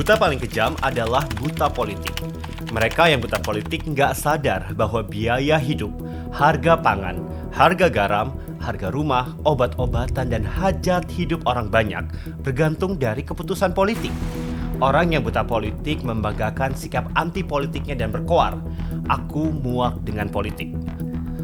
Buta paling kejam adalah buta politik. Mereka yang buta politik nggak sadar bahwa biaya hidup, harga pangan, harga garam, harga rumah, obat-obatan, dan hajat hidup orang banyak bergantung dari keputusan politik. Orang yang buta politik membanggakan sikap anti politiknya dan berkoar, "Aku muak dengan politik."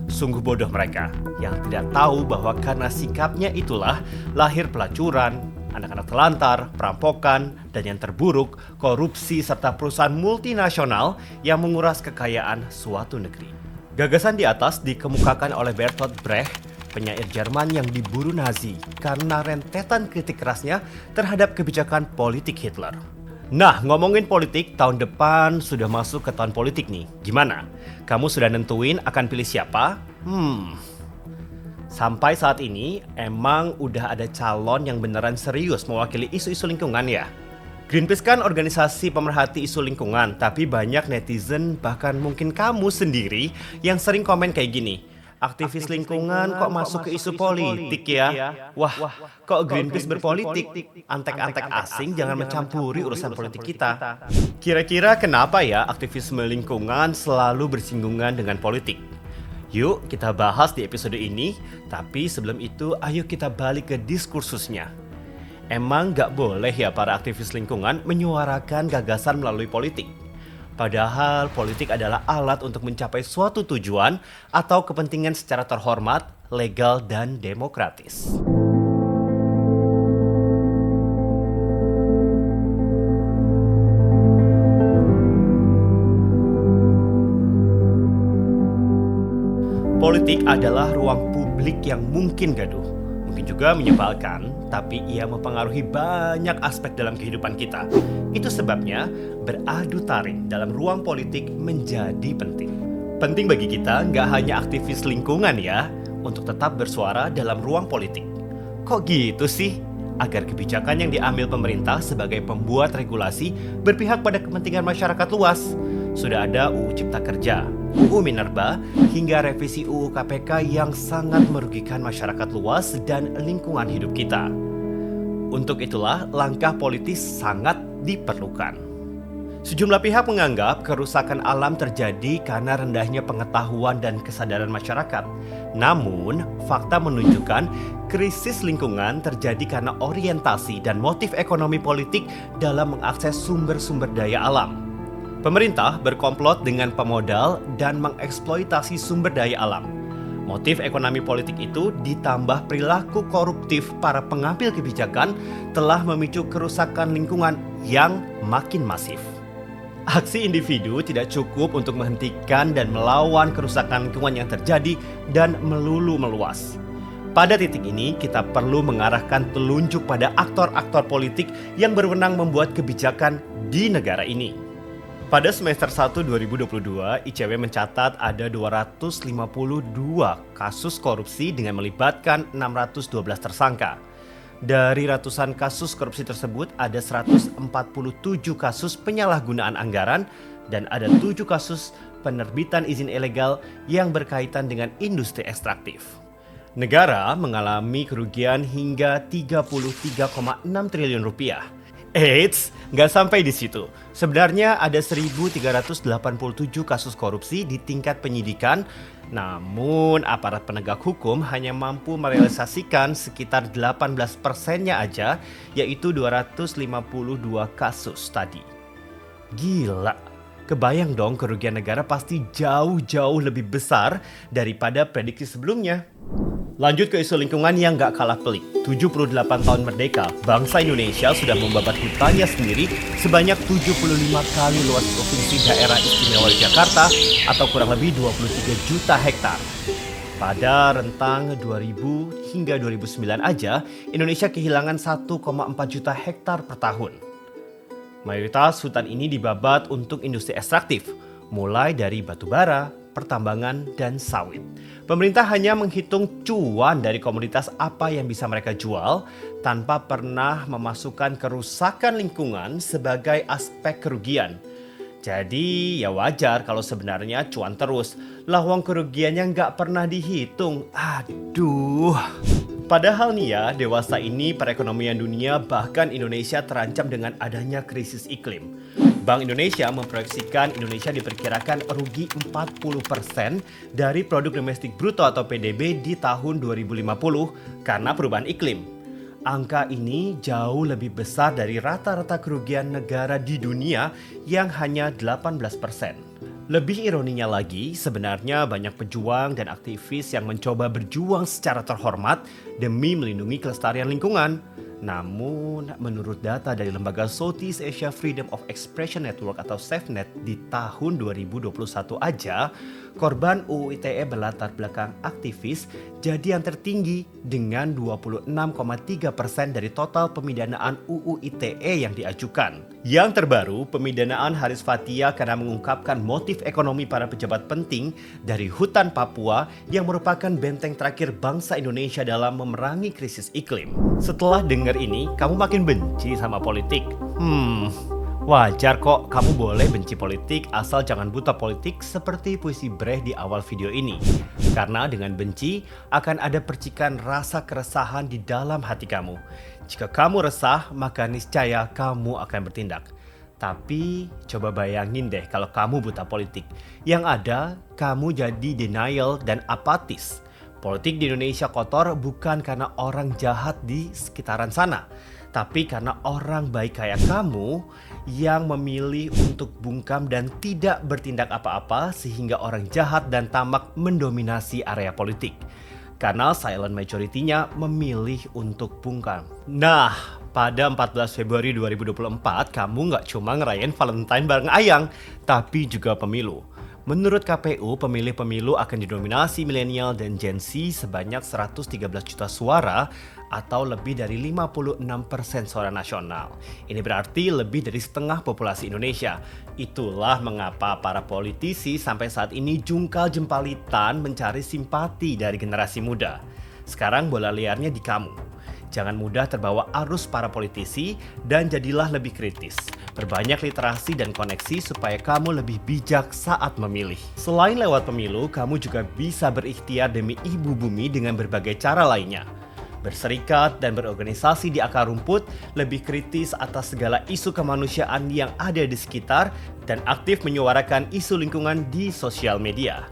Sungguh bodoh mereka yang tidak tahu bahwa karena sikapnya itulah lahir pelacuran, anak-anak telantar, perampokan, dan yang terburuk, korupsi serta perusahaan multinasional yang menguras kekayaan suatu negeri. Gagasan di atas dikemukakan oleh Bertolt Brecht, penyair Jerman yang diburu Nazi karena rentetan kritik kerasnya terhadap kebijakan politik Hitler. Nah, ngomongin politik, tahun depan sudah masuk ke tahun politik nih. Gimana? Kamu sudah nentuin akan pilih siapa? Sampai saat ini, emang udah ada calon yang beneran serius mewakili isu-isu lingkungan ya? Greenpeace kan organisasi pemerhati isu lingkungan, tapi banyak netizen, bahkan mungkin kamu sendiri, yang sering komen kayak gini. Aktivis lingkungan kok masuk ke isu politik ya? Wah, kok Greenpeace berpolitik? Antek-antek asing jangan mencampuri urusan politik kita. Kira-kira kenapa ya aktivisme lingkungan selalu bersinggungan dengan politik? Yuk kita bahas di episode ini, tapi sebelum itu ayo kita balik ke diskursusnya. Emang gak boleh ya para aktivis lingkungan menyuarakan gagasan melalui politik? Padahal politik adalah alat untuk mencapai suatu tujuan atau kepentingan secara terhormat, legal, dan demokratis. Politik adalah ruang publik yang mungkin gaduh, mungkin juga menyebalkan, tapi ia mempengaruhi banyak aspek dalam kehidupan kita. Itu sebabnya beradu taring dalam ruang politik menjadi penting. Penting bagi kita nggak hanya aktivis lingkungan ya, untuk tetap bersuara dalam ruang politik. Kok gitu sih? Agar kebijakan yang diambil pemerintah sebagai pembuat regulasi berpihak pada kepentingan masyarakat luas. Sudah ada UU Cipta Kerja, UU Minerba, hingga revisi UU KPK yang sangat merugikan masyarakat luas dan lingkungan hidup kita. Untuk itulah langkah politis sangat diperlukan. Sejumlah pihak menganggap kerusakan alam terjadi karena rendahnya pengetahuan dan kesadaran masyarakat. Namun, fakta menunjukkan krisis lingkungan terjadi karena orientasi dan motif ekonomi politik dalam mengakses sumber-sumber daya alam. Pemerintah berkomplot dengan pemodal dan mengeksploitasi sumber daya alam. Motif ekonomi politik itu ditambah perilaku koruptif para pengambil kebijakan telah memicu kerusakan lingkungan yang makin masif. Aksi individu tidak cukup untuk menghentikan dan melawan kerusakan lingkungan yang terjadi dan melulu meluas. Pada titik ini, kita perlu mengarahkan telunjuk pada aktor-aktor politik yang berwenang membuat kebijakan di negara ini. Pada semester 1 2022, ICW mencatat ada 252 kasus korupsi dengan melibatkan 612 tersangka. Dari ratusan kasus korupsi tersebut, ada 147 kasus penyalahgunaan anggaran dan ada 7 kasus penerbitan izin ilegal yang berkaitan dengan industri ekstraktif. Negara mengalami kerugian hingga 33,6 triliun rupiah. Eits, nggak sampai di situ. Sebenarnya ada 1.387 kasus korupsi di tingkat penyidikan, namun aparat penegak hukum hanya mampu merealisasikan sekitar 18%-nya aja, yaitu 252 kasus tadi. Gila, kebayang dong kerugian negara pasti jauh-jauh lebih besar daripada prediksi sebelumnya. Lanjut ke isu lingkungan yang gak kalah pelik. 78 tahun merdeka, bangsa Indonesia sudah membabat hutannya sendiri sebanyak 75 kali luas provinsi daerah istimewa Jakarta atau kurang lebih 23 juta hektar. Pada rentang 2000 hingga 2009 aja, Indonesia kehilangan 1,4 juta hektar per tahun. Mayoritas hutan ini dibabat untuk industri ekstraktif, mulai dari batu bara, pertambangan, dan sawit. Pemerintah hanya menghitung cuan dari komoditas apa yang bisa mereka jual tanpa pernah memasukkan kerusakan lingkungan sebagai aspek kerugian. Jadi ya wajar kalau sebenarnya cuan terus. Lah wong kerugiannya nggak pernah dihitung. Aduh. Padahal nih ya, dewasa ini perekonomian dunia bahkan Indonesia terancam dengan adanya krisis iklim. Bank Indonesia memproyeksikan Indonesia diperkirakan rugi 40% dari produk domestik bruto atau PDB di tahun 2050 karena perubahan iklim. Angka ini jauh lebih besar dari rata-rata kerugian negara di dunia yang hanya 18%. Lebih ironinya lagi, sebenarnya banyak pejuang dan aktivis yang mencoba berjuang secara terhormat demi melindungi kelestarian lingkungan. Namun, menurut data dari lembaga Southeast Asia Freedom of Expression Network atau SafeNet di tahun 2021 aja, korban UU ITE berlatar belakang aktivis jadi yang tertinggi dengan 26,3% dari total pemidanaan UU ITE yang diajukan. Yang terbaru, pemidanaan Haris Fathia karena mengungkapkan motif ekonomi para pejabat penting dari hutan Papua yang merupakan benteng terakhir bangsa Indonesia dalam memerangi krisis iklim. Setelah dengar ini, kamu makin benci sama politik? Wajar kok, kamu boleh benci politik asal jangan buta politik seperti puisi Brecht di awal video ini. Karena dengan benci, akan ada percikan rasa keresahan di dalam hati kamu. Jika kamu resah, maka niscaya kamu akan bertindak. Tapi coba bayangin deh kalau kamu buta politik. Yang ada, kamu jadi denial dan apatis. Politik di Indonesia kotor bukan karena orang jahat di sekitaran sana, tapi karena orang baik kayak kamu yang memilih untuk bungkam dan tidak bertindak apa-apa sehingga orang jahat dan tamak mendominasi area politik. Karena silent majority-nya memilih untuk bungkam. Nah, pada 14 Februari 2024, kamu nggak cuma ngerayain Valentine bareng Ayang, tapi juga pemilu. Menurut KPU, pemilih pemilu akan didominasi milenial dan Gen Z sebanyak 113 juta suara atau lebih dari 56% suara nasional. Ini berarti lebih dari setengah populasi Indonesia. Itulah mengapa para politisi sampai saat ini jungkal jempalitan mencari simpati dari generasi muda. Sekarang bola liarnya di kamu. Jangan mudah terbawa arus para politisi dan jadilah lebih kritis. Perbanyak literasi dan koneksi supaya kamu lebih bijak saat memilih. Selain lewat pemilu, kamu juga bisa berikhtiar demi ibu bumi dengan berbagai cara lainnya. Berserikat dan berorganisasi di akar rumput, lebih kritis atas segala isu kemanusiaan yang ada di sekitar, dan aktif menyuarakan isu lingkungan di sosial media.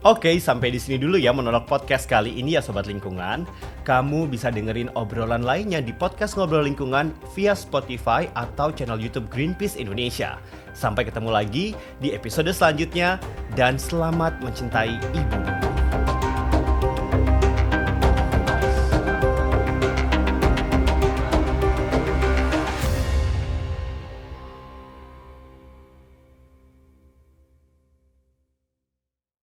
Oke, sampai di sini dulu ya monolog podcast kali ini ya Sobat Lingkungan. Kamu bisa dengerin obrolan lainnya di podcast Ngobrol Lingkungan via Spotify atau channel YouTube Greenpeace Indonesia. Sampai ketemu lagi di episode selanjutnya dan selamat mencintai ibu.